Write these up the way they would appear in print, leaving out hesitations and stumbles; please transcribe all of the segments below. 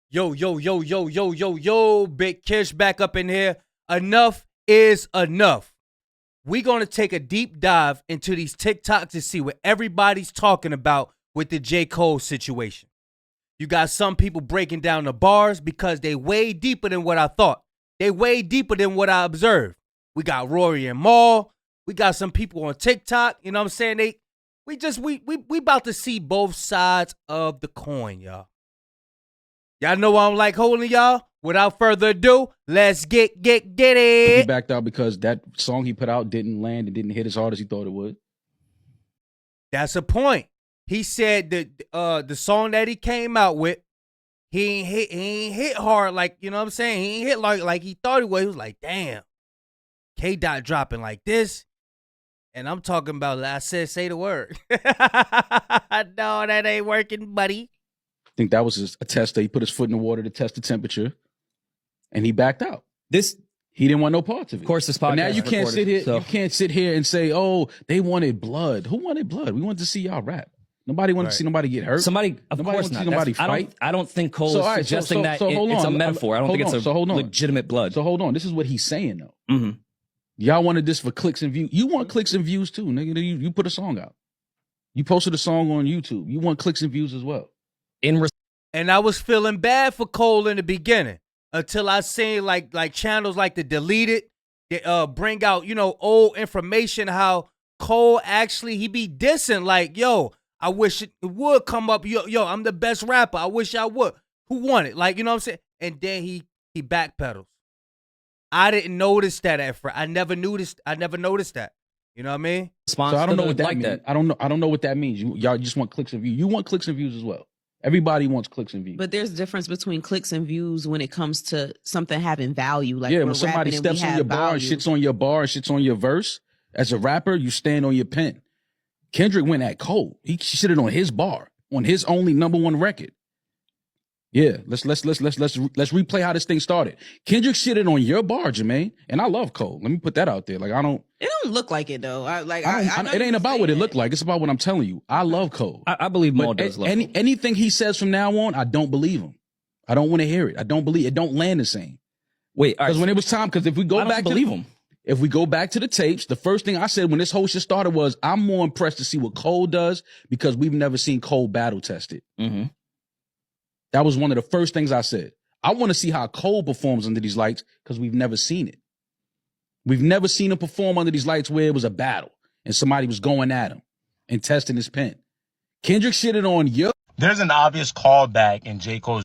Yo, yo, yo, yo, yo, yo, yo, Big Kish back up in here. Enough is enough. We're going to take a deep dive into these TikToks to see what everybody's talking about with the J. Cole situation. You got some people breaking down the bars because they way deeper than what I thought. They way deeper than what I observed. We got Rory and Maul. We got some people on TikTok. You know what I'm saying? We about to see both sides of the coin, y'all. Y'all know I'm like holding y'all. Without further ado, let's get it. He backed out because that song he put out didn't land and didn't hit as hard as he thought it would. That's a point. He said that the song that he came out with, he ain't hit hard like, you know what I'm saying? He ain't hit like he thought he would. He was like, damn, K-Dot dropping like this. And I'm talking about, I said, say the word. No, that ain't working, buddy. I think that was a test that he put his foot in the water to test the temperature, and he backed out. He didn't want no parts of it. Of course, this podcast. But now you can't sit here. So. You can't sit here and say, "Oh, they wanted blood." Who wanted blood? We wanted to see y'all rap. Nobody wanted to see nobody get hurt. Nobody wanted course to not. see nobody fight. I don't think Cole is suggesting that it's a metaphor. I don't think it's a legitimate blood. So hold on. This is what he's saying though. Mm-hmm. Y'all wanted this for clicks and views. You want clicks and views too, nigga. You put a song out. You posted a song on YouTube. You want clicks and views as well. And I was feeling bad for Cole in the beginning until I seen like channels like the Deleted, they bring out, old information, how Cole actually, he be dissing like, yo, I wish it would come up. Yo, I'm the best rapper. I wish I would. Who won it? Like, you know what I'm saying? And then he backpedals. I didn't notice that at first. I never noticed that. You know what I mean? So I don't know what that means. I don't know what that means. Y'all just want clicks and views. You want clicks and views as well. Everybody wants clicks and views. But there's a difference between clicks and views when it comes to something having value. Like, yeah, when somebody steps on your bar and shits on your bar and shits on your verse, as a rapper, you stand on your pen. Kendrick went at Cole. He shitted on his bar, on his only #1 record. Yeah, let's replay how this thing started. Kendrick shitted on your bar, Jermaine, and I love Cole. Let me put that out there. Like, it don't look like it though. It ain't about what it looked like. It's about what I'm telling you. I love Cole. I believe Maul does love Cole. Anything he says from now on, I don't believe him. I don't want to hear it. I don't believe it. Don't land the same. Wait, because when it was time, because if we go back to the tapes, the first thing I said when this whole shit started was, I'm more impressed to see what Cole does because we've never seen Cole battle tested. Mm-hmm. That was one of the first things I said. I want to see how Cole performs under these lights because we've never seen it. We've never seen him perform under these lights where it was a battle and somebody was going at him and testing his pen. Kendrick shitted on you. There's an obvious callback in J. Cole's.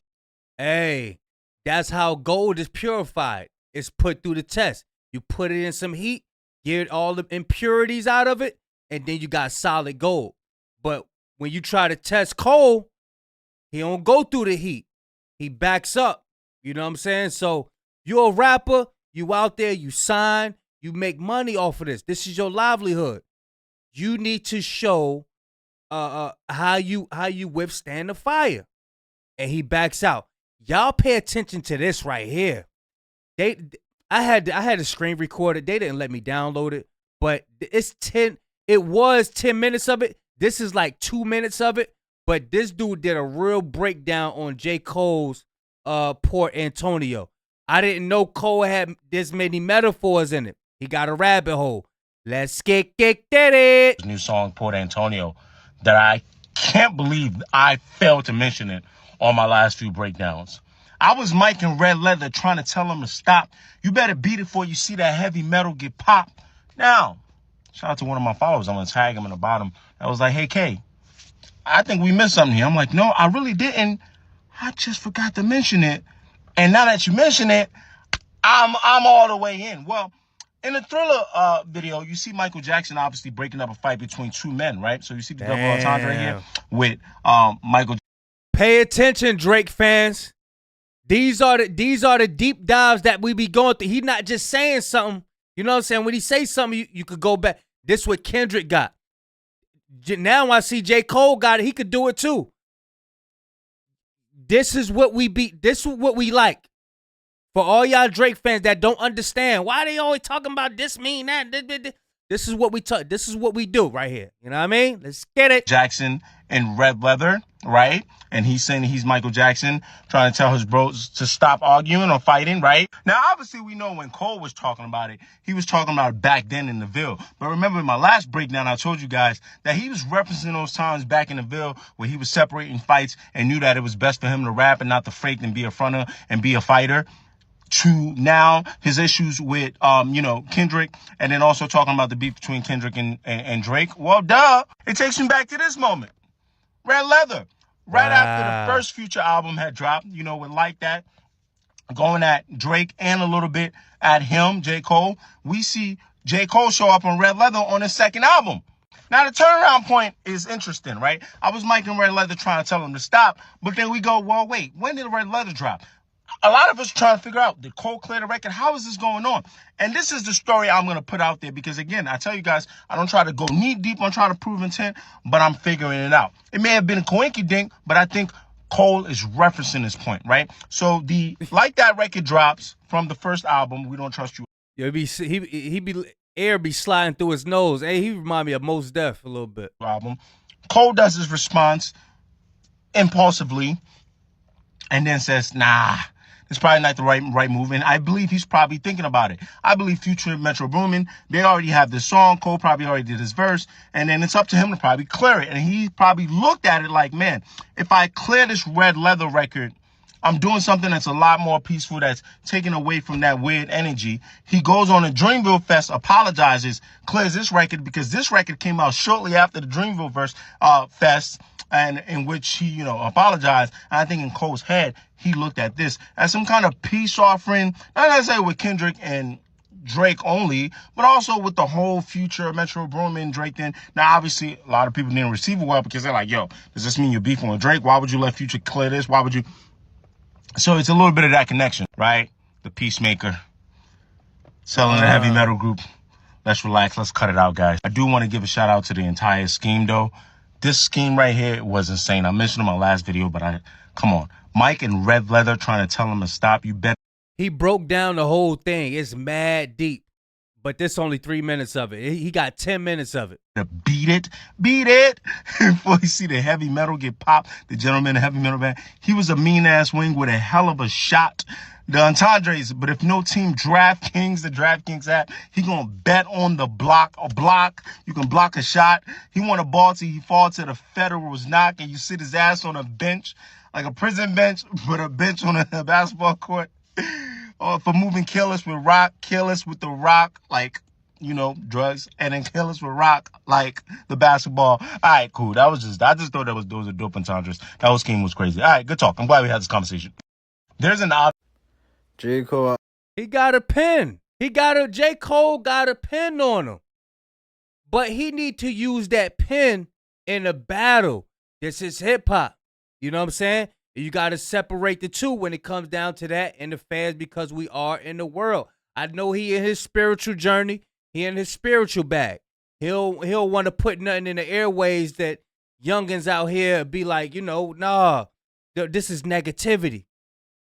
Hey, that's how gold is purified. It's put through the test. You put it in some heat, get all the impurities out of it, and then you got solid gold. But when you try to test Cole, he don't go through the heat. He backs up. You know what I'm saying? So you're a rapper. You out there. You sign. You make money off of this. This is your livelihood. You need to show how you withstand the fire. And he backs out. Y'all pay attention to this right here. I had to screen record it. They didn't let me download it, but it was 10 minutes of it. This is like 2 minutes of it. But this dude did a real breakdown on J. Cole's Port Antonio. I didn't know Cole had this many metaphors in it. He got a rabbit hole. Let's get it. New song, Port Antonio, that I can't believe I failed to mention it on my last few breakdowns. I was miking Red Leather trying to tell him to stop. You better beat it before you see that heavy metal get popped. Now, shout out to one of my followers. I'm going to tag him in the bottom. I was like, hey, K, I think we missed something here. I'm like, no, I really didn't. I just forgot to mention it. And now that you mention it, I'm all the way in. Well, in the Thriller video, you see Michael Jackson obviously breaking up a fight between two men, right? So you see the double entendre here with Michael. Pay attention, Drake fans. These are the deep dives that we be going through. He's not just saying something. You know what I'm saying? When he say something, you could go back. This is what Kendrick got. Now I see J. Cole got it. He could do it too. This is what we be. This is what we like. For all y'all Drake fans that don't understand why they always talking about this, mean that. This is what we talk. This is what we do right here. You know what I mean? Let's get it. Jackson in red leather, right? And he's saying he's Michael Jackson, trying to tell his bros to stop arguing or fighting, right? Now, obviously, we know when Cole was talking about it, he was talking about it back then in the Ville. But remember in my last breakdown, I told you guys that he was referencing those times back in the Ville where he was separating fights and knew that it was best for him to rap and not to fake and be a fronter and be a fighter. To now his issues with, Kendrick, and then also talking about the beef between Kendrick and Drake. Well, duh. It takes me back to this moment. Red Leather. Right after the first Future album had dropped, with Like That, going at Drake and a little bit at him, J. Cole, we see J. Cole show up on Red Leather on his second album. Now, the turnaround point is interesting, right? I was miking Red Leather trying to tell him to stop, but then we go, well, wait, when did Red Leather drop? A lot of us trying to figure out, did Cole clear the record? How is this going on? And this is the story I'm going to put out there because, again, I tell you guys, I don't try to go knee deep on trying to prove intent, but I'm figuring it out. It may have been a coinkydink, but I think Cole is referencing this point, right? So the Like That record drops from the first album, We Don't Trust You. Yeah, air be sliding through his nose. Hey, he remind me of Mos Def a little bit. Album. Cole does his response impulsively and then says, nah, it's probably not the right move. And I believe he's probably thinking about it. I believe Future and Metro Boomin, they already have this song. Cole probably already did his verse. And then it's up to him to probably clear it. And he probably looked at it like, man, if I clear this Red Leather record, I'm doing something that's a lot more peaceful, that's taken away from that weird energy. He goes on a Dreamville Fest, apologizes, clears this record because this record came out shortly after the Dreamville Fest, and in which he, apologized. And I think in Cole's head, he looked at this as some kind of peace offering, not necessarily with Kendrick and Drake only, but also with the whole Future, Metro Boomin, Drake thing. Now, obviously, a lot of people didn't receive it well because they're like, yo, does this mean you're beefing with Drake? Why would you let Future clear this? Why would you? So it's a little bit of that connection, right? The peacemaker, selling a heavy metal group. Let's relax. Let's cut it out, guys. I do want to give a shout out to the entire scheme, though. This scheme right here was insane. I mentioned in my last video, but come on. Mike in Red Leather trying to tell him to stop. You better. He broke down the whole thing. It's mad deep, but this only 3 minutes of it. He got 10 minutes of it. Beat it. Before you see the heavy metal get popped, the gentleman, the heavy metal band, he was a mean-ass wing with a hell of a shot. The entendres, but if no team DraftKings, the DraftKings app, he gonna bet on the block. You can block a shot. He want a ball till he fall to the Federal's knock and you sit his ass on a bench, like a prison bench, but a bench on a basketball court. Or for moving careless with rock, careless with the rock, like, drugs, and then careless with rock, like the basketball. All right, cool. I just thought those are dope entendres. That whole scheme was crazy. All right, good talk. I'm glad we had this conversation. There's an J. Cole. He got a pen. J. Cole got a pen on him. But he need to use that pen in a battle. This is hip hop. You know what I'm saying? You got to separate the two when it comes down to that in the fans because we are in the world. I know he in his spiritual journey. He in his spiritual bag. He'll want to put nothing in the airways that youngins out here be like, nah, this is negativity.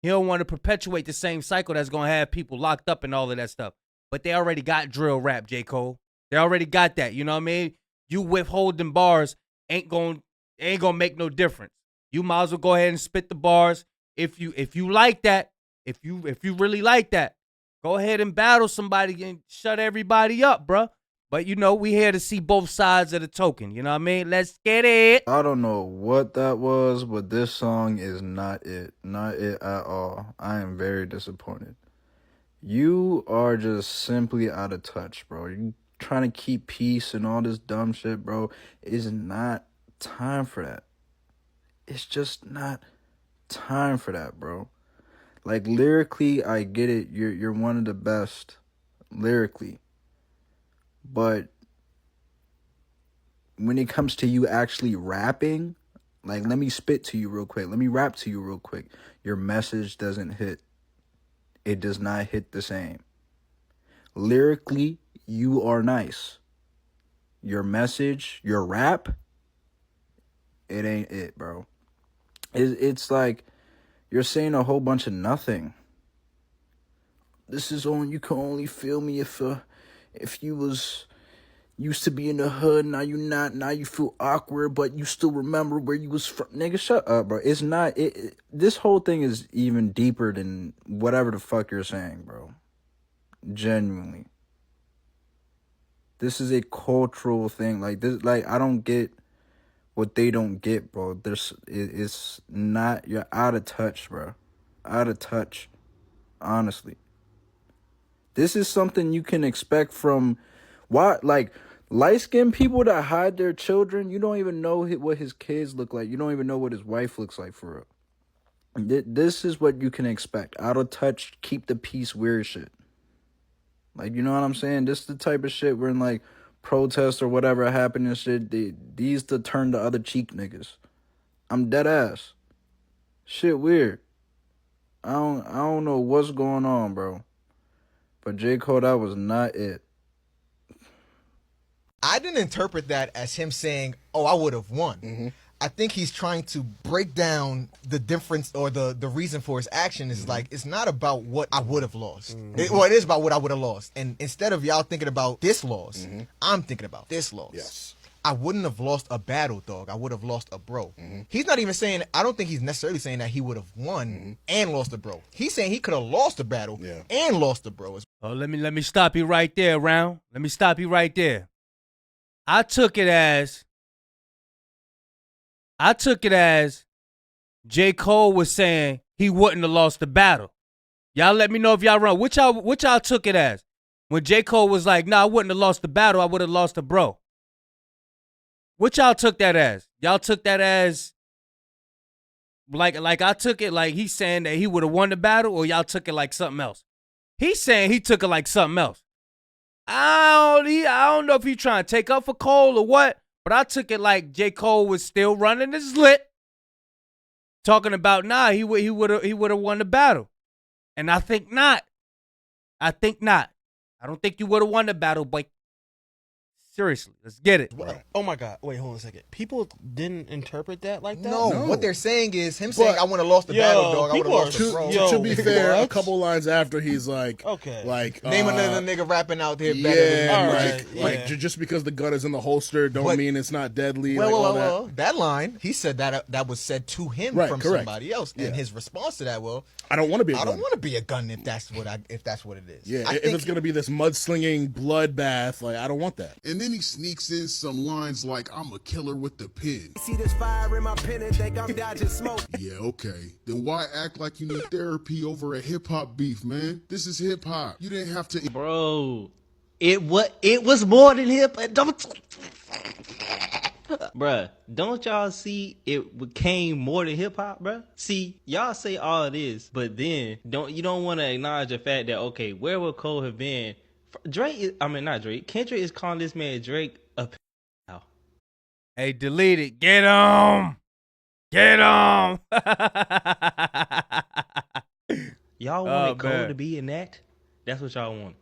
He don't want to perpetuate the same cycle that's going to have people locked up and all of that stuff. But they already got drill rap, J. Cole. They already got that. You know what I mean? You withholding bars ain't going to make no difference. You might as well go ahead and spit the bars. If you like that, if you really like that, go ahead and battle somebody and shut everybody up, bruh. But, we here to see both sides of the token. You know what I mean? Let's get it. I don't know what that was, but this song is not it. Not it at all. I am very disappointed. You are just simply out of touch, bro. You trying to keep peace and all this dumb shit, bro. It's not time for that. It's just not time for that, bro. Like, lyrically, I get it. You're one of the best lyrically. But when it comes to you actually rapping, like, let me spit to you real quick. Let me rap to you real quick. Your message doesn't hit. It does not hit the same. Lyrically, you are nice. Your message, your rap, it ain't it, bro. It's like you're saying a whole bunch of nothing. This is on, you can only feel me if you was used to be in the hood, now you not, now you feel awkward, but you still remember where you was from. Nigga, shut up, bro. It's not, this whole thing is even deeper than whatever the fuck you're saying, bro. Genuinely. This is a cultural thing. Like, this, like, I don't get what they don't get, bro. It's not, you're out of touch, bro. Out of touch. Honestly. This is something you can expect from, like, light-skinned people that hide their children. You don't even know what his kids look like. You don't even know what his wife looks like, for real. This is what you can expect. Out of touch, keep the peace, weird shit. Like, you know what I'm saying? This is the type of shit where, in, like, protests or whatever happened and shit, these to turn the other cheek niggas. I'm dead ass. Shit weird. I don't know what's going on, bro. But J. Cole, that was not it. I didn't interpret that as him saying, oh, I would have won. Mm-hmm. I think he's trying to break down the difference or the reason for his action is like, it's not about what I would have lost. Mm-hmm. It is about what I would have lost. And instead of y'all thinking about this loss, I'm thinking about this loss. Yes. I wouldn't have lost a battle, dog. I would have lost a bro. Mm-hmm. He's not even saying, I don't think he's necessarily saying that he would have won and lost a bro. He's saying he could have lost a battle and lost a bro. Oh, let me stop you right there, Round. Let me stop you right there. I took it as J. Cole was saying he wouldn't have lost the battle. Y'all let me know if y'all wrong. Which y'all took it as? When J. Cole was like, no, I wouldn't have lost the battle, I would have lost the bro. What y'all took that as? Y'all took that as like I took it like he's saying that he would have won the battle, or y'all took it like something else? He's saying he took it like something else. I don't know if he's trying to take up for Cole or what, but I took it like J. Cole was still running his lit, talking about he would have won the battle, and I think not. I don't think you would have won the battle, but seriously, let's get it. Right. Oh my God! Wait, hold on a second. People didn't interpret that like that. No. What they're saying is him saying, "I wouldn't have lost the battle, dog. I would have lost the bro." To be fair, a couple lines after, he's like, "Okay, like name another nigga rapping out there better than me." Just because the gun is in the holster, don't mean it's not deadly. Well, that line, he said that was said to him from somebody else, and his response to that, I don't want to be. I don't want to be a gun if that's what it is. Yeah, if it's gonna be this mudslinging bloodbath, like I don't want that. And then he sneaks in some lines like, I'm a killer with the pen. See this fire in my pen and think I'm dodging smoke. Yeah, okay. Then why act like you need therapy over a hip-hop beef, man? This is hip-hop. You didn't have to... Bro, it was more than hip. Bruh, don't y'all see it became more than hip-hop, bruh? See, y'all say all of this, but then you don't want to acknowledge the fact that, okay, where would Cole have been? Not Drake. Kendrick is calling this man Drake a now. Hey, delete it. Get him. Y'all wanted Cole to be in that? That's what y'all want.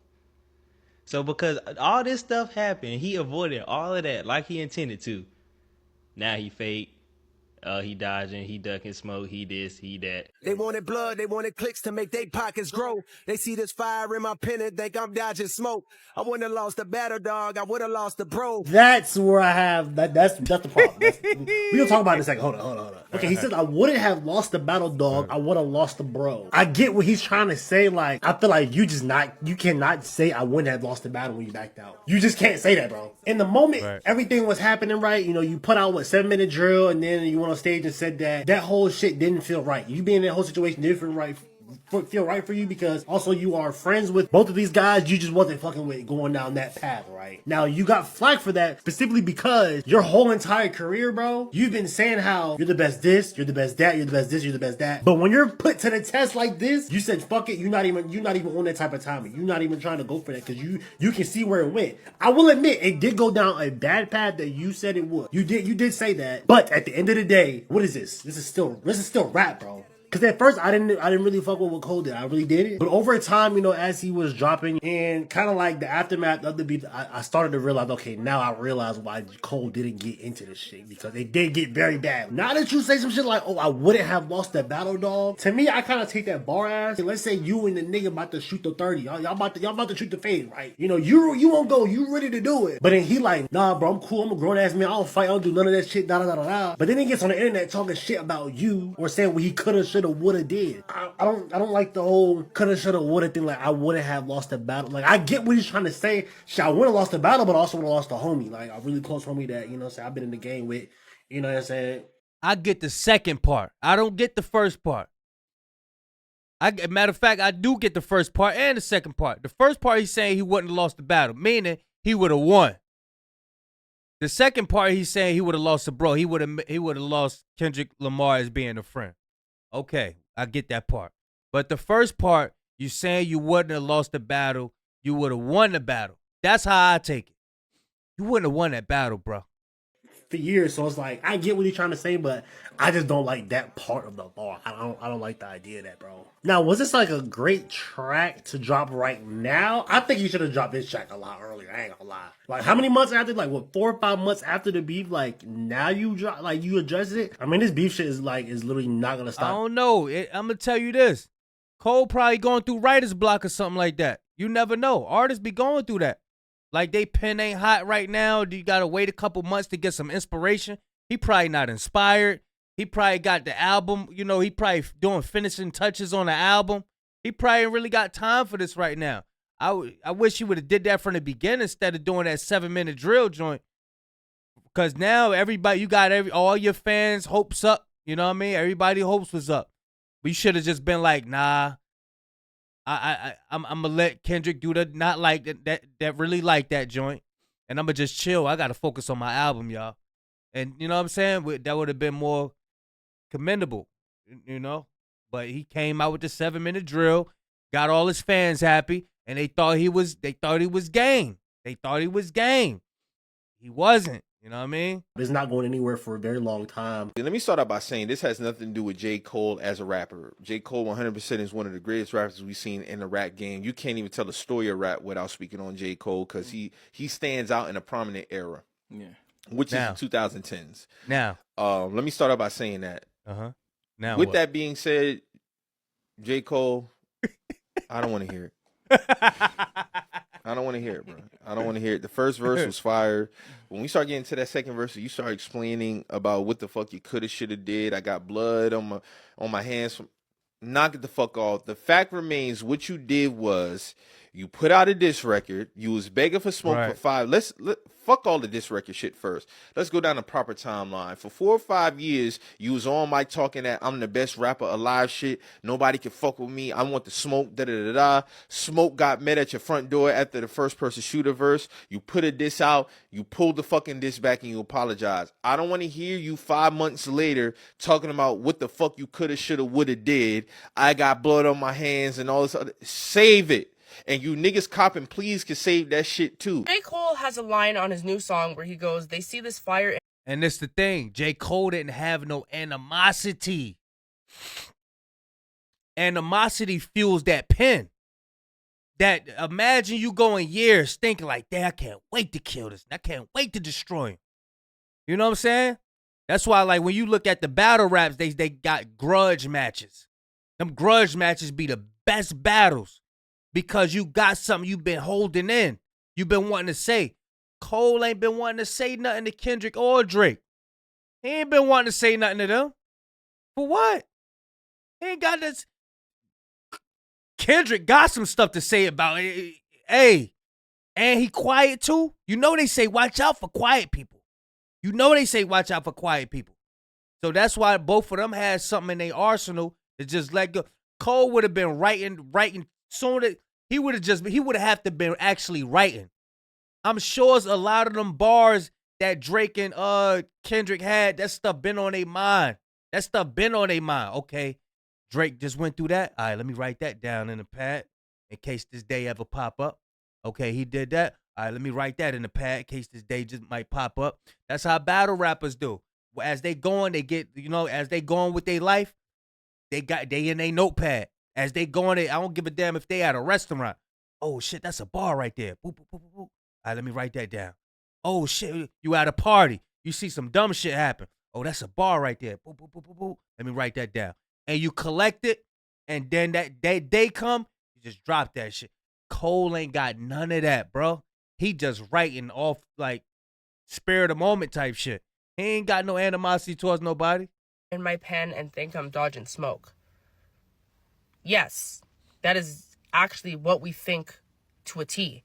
So because all this stuff happened, he avoided all of that like he intended to. Now he fake. He dodging, he ducking smoke, he this, he that. They wanted blood, they wanted clicks to make their pockets grow. They see this fire in my pen and think I'm dodging smoke. I wouldn't have lost the battle, dog. I would have lost the bro. That's where I have that's the problem. We're gonna talk about it in a second. Hold on. Okay, he says I wouldn't have lost the battle, dog. I would have lost the bro. I get what he's trying to say. Like, I feel like you cannot say I wouldn't have lost the battle when you backed out. You just can't say that, bro. In the moment, everything was happening right. You know, you put out 7-minute drill, and then you went on stage and said that whole shit didn't feel right. You being in that whole situation didn't feel right for you because also you are friends with both of these guys. You just wasn't fucking with going down that path, right? Now you got flack for that specifically because your whole entire career, bro, you've been saying how you're the best this, you're the best that, you're the best this, you're the best that. But when you're put to the test like this, you said fuck it. You're not even on that type of timing. You're not even trying to go for that because you can see where it went. I will admit it did go down a bad path that you said it would. You did say that. But at the end of the day, what is this? This is still rap, bro. Because at first I didn't really fuck with what Cole did. I really did it. But over time, you know, as he was dropping and kind of like the aftermath of the beef, I started to realize, okay, now I realize why Cole didn't get into this shit, because it did get very bad. Now that you say some shit like, oh, I wouldn't have lost that battle, dog. To me, I kind of take that bar ass. Let's say you and the nigga about to shoot the 30. Y'all about to shoot the fade, right? You know, you won't go. You ready to do it. But then he like, nah, bro, I'm cool. I'm a grown ass man. I don't fight. I don't do none of that shit. Da da da da. But then he gets on the internet talking shit about you or saying what he coulda, shoulda, woulda did. I don't like the whole coulda, shoulda, woulda thing. Like, I wouldn't have lost the battle. Like, I get what he's trying to say. Shit, I would have lost the battle, but I also would have lost a homie. Like, a really close homie that, you know what I'm saying, I've been in the game with. You know what I'm saying? I get the second part. I don't get the first part. Matter of fact, I do get the first part and the second part. The first part, he's saying he wouldn't have lost the battle, meaning he would have won. The second part, he's saying he would have lost the bro. He would have lost Kendrick Lamar as being a friend. Okay, I get that part. But the first part, you saying you wouldn't have lost the battle, you would have won the battle. That's how I take it. You wouldn't have won that battle, bro. For years, so it's like, I get what he's trying to say, but I just don't like that part of the bar. I don't like the idea of that, bro. Now, was this like a great track to drop right now? I think he should have dropped this track a lot earlier. I ain't gonna lie. Like, how many months after? Like, what, 4 or 5 months after the beef? Like, now you drop, like, you address it. I mean, this beef shit is literally not gonna stop. I don't know. I'm gonna tell you this. Cole probably going through writer's block or something like that. You never know. Artists be going through that. Like, they pen ain't hot right now. You got to wait a couple months to get some inspiration. He probably not inspired. He probably got the album. You know, he probably doing finishing touches on the album. He probably ain't really got time for this right now. I wish he would have did that from the beginning instead of doing that 7-minute drill joint. Because now everybody, you got all your fans' hopes up. You know what I mean? Everybody hopes was up. But you should have just been like, nah. I'm gonna let Kendrick do that, not like that really like that joint, and I'm gonna just chill. I gotta focus on my album, y'all, and you know what I'm saying. That would have been more commendable, you know. But he came out with the 7-minute drill, got all his fans happy, and they thought he was game. They thought he was game. He wasn't. You know what I mean? It's not going anywhere for a very long time. Let me start out by saying this has nothing to do with J. Cole as a rapper. J. Cole 100% is one of the greatest rappers we've seen in the rap game. You can't even tell a story of rap without speaking on J. Cole because he stands out in a prominent era. Yeah. Which is the 2010s. Now. Let me start out by saying that. Uh-huh. Now with what? that being said, J. Cole, I don't want to hear it. I don't want to hear it, bro. I don't want to hear it. The first verse was fire. When we start getting to that second verse, you start explaining about what the fuck you coulda, shoulda did. I got blood on my hands. Knock it the fuck off. The fact remains, what you did was you put out a diss record. You was begging for smoke for 5. Fuck all the diss record shit first. Let's go down the proper timeline. For 4 or 5 years, you was on mic talking that I'm the best rapper alive shit. Nobody can fuck with me. I want the smoke, da-da-da-da. Smoke got met at your front door after the first person shooter verse. You put a diss out. You pulled the fucking diss back and you apologize. I don't want to hear you 5 months later talking about what the fuck you coulda, shoulda, woulda did. I got blood on my hands and all this other. Save it. And you niggas copping, please, can save that shit too. J. Cole has a line on his new song where he goes, they see this fire. And that's the thing. J. Cole didn't have no animosity. Animosity fuels that pen. That imagine you going years thinking like, damn, I can't wait to kill this. I can't wait to destroy him. You know what I'm saying? That's why, like, when you look at the battle raps, they got grudge matches. Them grudge matches be the best battles. Because you got something you've been holding in. You've been wanting to say. Cole ain't been wanting to say nothing to Kendrick or Drake. He ain't been wanting to say nothing to them. For what? He ain't got this. Kendrick got some stuff to say about it. Hey, and he quiet too. You know they say watch out for quiet people. You know they say watch out for quiet people. So that's why both of them had something in their arsenal to just let go. Cole would have been writing soon that he would have to been actually writing. I'm sure a lot of them bars that Drake and Kendrick had, that stuff been on their mind. Okay, Drake just went through that. All right, let me write that down in the pad in case this day ever pop up. Okay, he did that. All right, let me write that in the pad in case this day just might pop up. That's how battle rappers do. As they going, they get, as they going with their life, they in a notepad as they going in. I don't give a damn if they at a restaurant. Oh shit, that's a bar right there. Boop, boop, boop, boop, boop. All right, let me write that down. Oh shit, you at a party. You see some dumb shit happen. Oh, that's a bar right there. Boop, boop, boop, boop, boop. Let me write that down. And you collect it, and then that day come, you just drop that shit. Cole ain't got none of that, bro. He just writing off like spare of the moment type shit. He ain't got no animosity towards nobody. In my pen and think I'm dodging smoke. Yes, that is actually what we think to a T.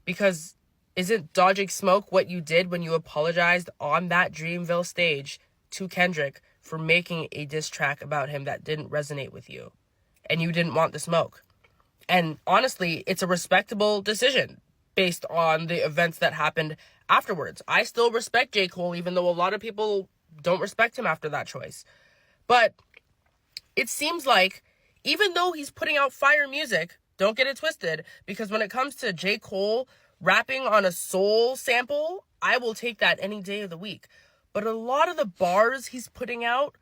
Because isn't dodging smoke what you did when you apologized on that Dreamville stage to Kendrick for making a diss track about him that didn't resonate with you? And you didn't want the smoke. And honestly, it's a respectable decision based on the events that happened afterwards. I still respect J. Cole, even though a lot of people don't respect him after that choice. But it seems like even though he's putting out fire music, don't get it twisted, because when it comes to J. Cole rapping on a soul sample, I will take that any day of the week. But a lot of the bars he's putting out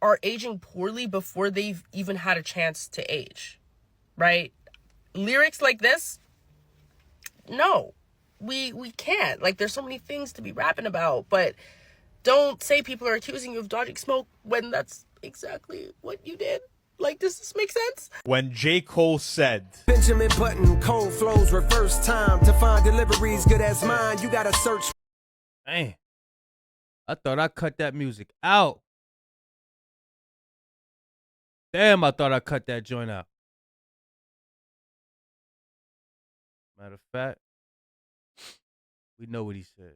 are aging poorly before they've even had a chance to age, right? Lyrics like this, no, we can't. Like, there's so many things to be rapping about, but don't say people are accusing you of dodging smoke when that's exactly what you did. Like, does this make sense? When J. Cole said, Benjamin Button, cold flows, reverse time. To find deliveries good as mine, you gotta search. Man, I thought I cut that music out. Damn, I thought I cut that joint out. Matter of fact, we know what he said.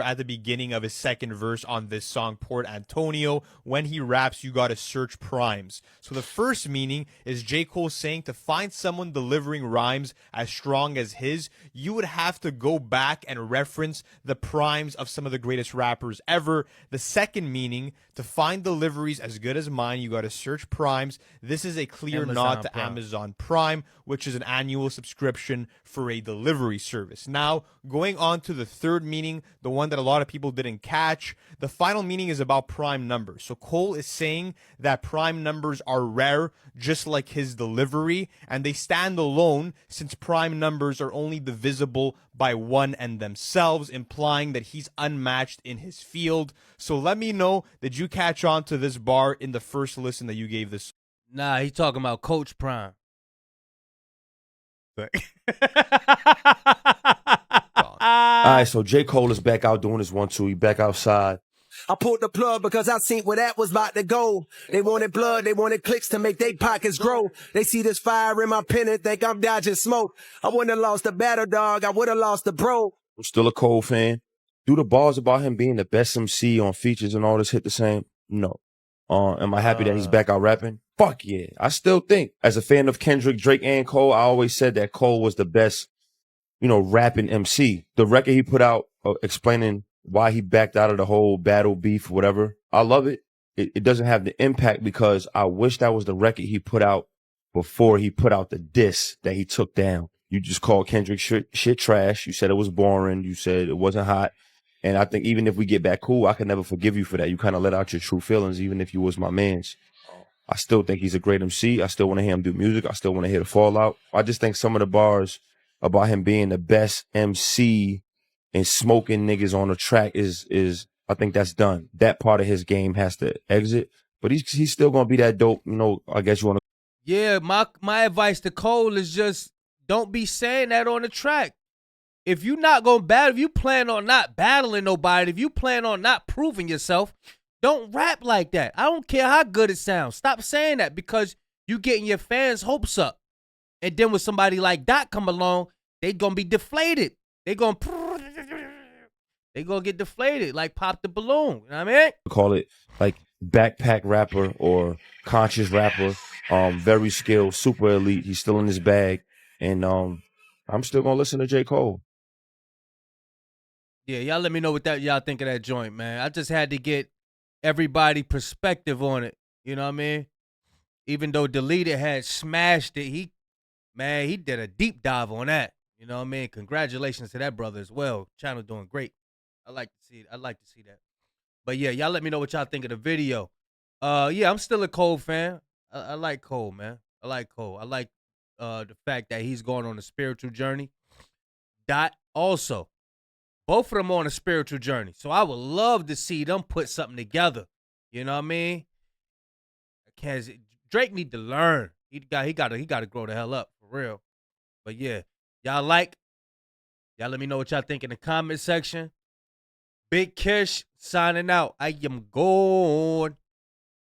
at the beginning of his second verse on this song, Port Antonio, when he raps, you gotta search primes. So the first meaning is J. Cole saying to find someone delivering rhymes as strong as his, you would have to go back and reference the primes of some of the greatest rappers ever. The second meaning, to find deliveries as good as mine, you gotta search primes. This is a clear nod to Amazon Prime, which is an annual subscription for a delivery service. Now, going on to the third meaning, the one that a lot of people didn't catch, the final meaning is about prime numbers. So Cole is saying that prime numbers are rare, just like his delivery, and they stand alone since prime numbers are only divisible by one and themselves, implying that he's unmatched in his field. So let me know, did you catch on to this bar in the first listen that you gave this? Nah, he talking about Coach Prime. Alright, so J. Cole is back out doing his 1-2. He back outside. I pulled the plug because I seen where that was about to go. They wanted blood, they wanted clicks to make their pockets grow. They see this fire in my pen and think I'm dodging smoke. I wouldn't have lost the battle, dog. I would have lost the bro. I'm still a Cole fan. Do the bars about him being the best MC on features and all this hit the same? No. Am I happy that he's back out rapping? Fuck yeah. I still think, as a fan of Kendrick, Drake, and Cole, I always said that Cole was the best, rapping MC. The record he put out explaining why he backed out of the whole battle beef, whatever, I love it. It doesn't have the impact because I wish that was the record he put out before he put out the diss that he took down. You just called Kendrick shit trash. You said it was boring. You said it wasn't hot. And I think even if we get back cool, I can never forgive you for that. You kind of let out your true feelings, even if you was my mans. I still think he's a great MC. I still want to hear him do music. I still want to hear the fallout. I just think some of the bars about him being the best MC and smoking niggas on the track is I think that's done. That part of his game has to exit. But he's still gonna be that dope. I guess you want to. Yeah, my advice to Cole is just don't be saying that on the track. If you're not gonna battle, if you plan on not battling nobody, if you plan on not proving yourself, don't rap like that. I don't care how good it sounds. Stop saying that because you getting your fans' hopes up. And then when somebody like that come along, they gonna be deflated. They gonna get deflated, like pop the balloon. You know what I mean? Call it like backpack rapper or conscious rapper. Very skilled, super elite. He's still in his bag. And I'm still gonna listen to J. Cole. Yeah, y'all let me know what y'all think of that joint, man. I just had to get everybody perspective on it. You know what I mean? Even though Deleted had smashed it, he did a deep dive on that. You know what I mean? Congratulations to that brother as well. Channel doing great. I like to see that. But yeah, y'all let me know what y'all think of the video. Yeah, I'm still a Cole fan. I like Cole, man. I like Cole. I like the fact that he's going on a spiritual journey. Dot also, both of them on a spiritual journey. So I would love to see them put something together. You know what I mean? Drake need to learn. He got to grow the hell up for real. But yeah, y'all let me know what y'all think in the comment section. Big Kish signing out. I am gone.